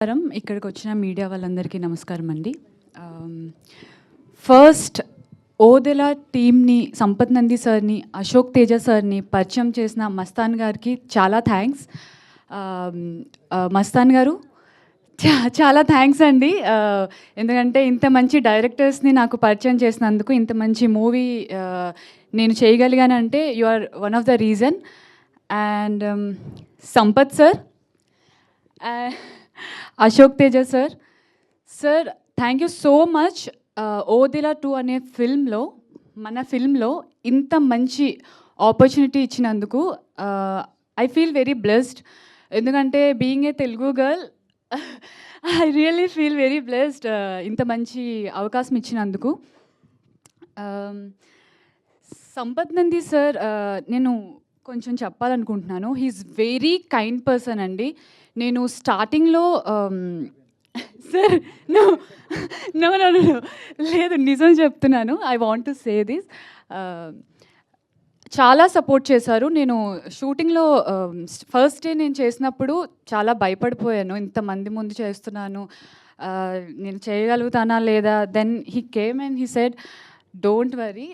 ఇక్కడికి వచ్చిన మీడియా వాళ్ళందరికీ నమస్కారం అండి. ఫస్ట్ ఓదెల టీమ్ని, సంపత్ నంది సార్ని, అశోక్ తేజ సార్ని పరిచయం చేసిన మస్తాన్ గారికి చాలా థ్యాంక్స్. మస్తాన్ గారు చాలా థ్యాంక్స్ అండి. ఎందుకంటే ఇంత మంచి డైరెక్టర్స్ని నాకు పరిచయం చేసినందుకు, ఇంత మంచి మూవీ నేను చేయగలిగానంటే you are one of the reason. And Sampath sir, Ashok Teja sir, sir thank you so much. Odela 2 అనే మన ఫిల్మ్లో ఇంత మంచి ఆపర్చునిటీ ఇచ్చినందుకు ఐ ఫీల్ వెరీ బ్లెస్డ్. ఎందుకంటే being a Telugu girl I really feel very blessed ఇంత మంచి అవకాశం ఇచ్చినందుకు. సంపత్ నంది సార్ నేను కొంచెం చెప్పాలనుకుంటున్నాను. హీఈస్ వెరీ కైండ్ పర్సన్ అండి. నేను స్టార్టింగ్లో sir no no no no లేదు, నిజం చెప్తున్నాను. I want to say this. చాలా సపోర్ట్ చేశారు. నేను షూటింగ్లో ఫస్ట్ డే నేను చేసినప్పుడు చాలా భయపడిపోయాను. ఇంతమంది ముందు చేస్తున్నాను, నేను చేయగలుగుతానా లేదా. Then he came and he said, don't worry,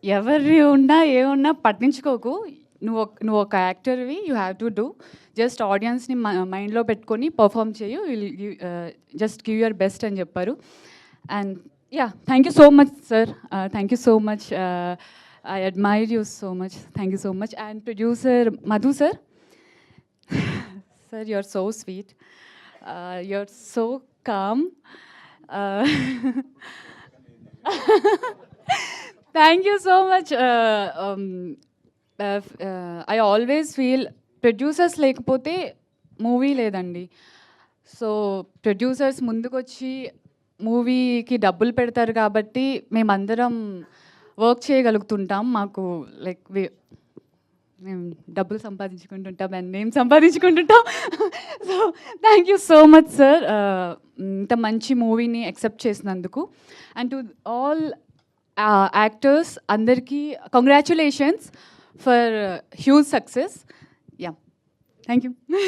ఎవరి ఉన్నా ఏమున్నా పట్టించుకోకు, నువ్వు ఒక యాక్టర్వి, you have to do, just ఆడియన్స్ని మైండ్లో పెట్టుకొని పర్ఫామ్ చేయు, జస్ట్ గివ్ యువర్ బెస్ట్ అని చెప్పారు. And yeah, thank you so much sir, thank you so much. I admire you so much. Thank you so much. And producer Madhu sir, sir, you're so sweet. You're so calm. Thank you so much. I always feel producers లేకపోతే movie లేదండి. So producers ముందుకొచ్చి మూవీకి డబ్బులు పెడతారు కాబట్టి మేమందరం work చేయగలుగుతుంటాం. మాకు like మేము డబ్బులు సంపాదించుకుంటుంటాం అండ్ నేమ్ సంపాదించుకుంటుంటాం. So thank you so much sir, ఇంత మంచి మూవీని యాక్సెప్ట్ చేసినందుకు. అండ్ టు ఆల్ యాక్టర్స్ అందరికీ congratulations for huge success. Yeah, thank you.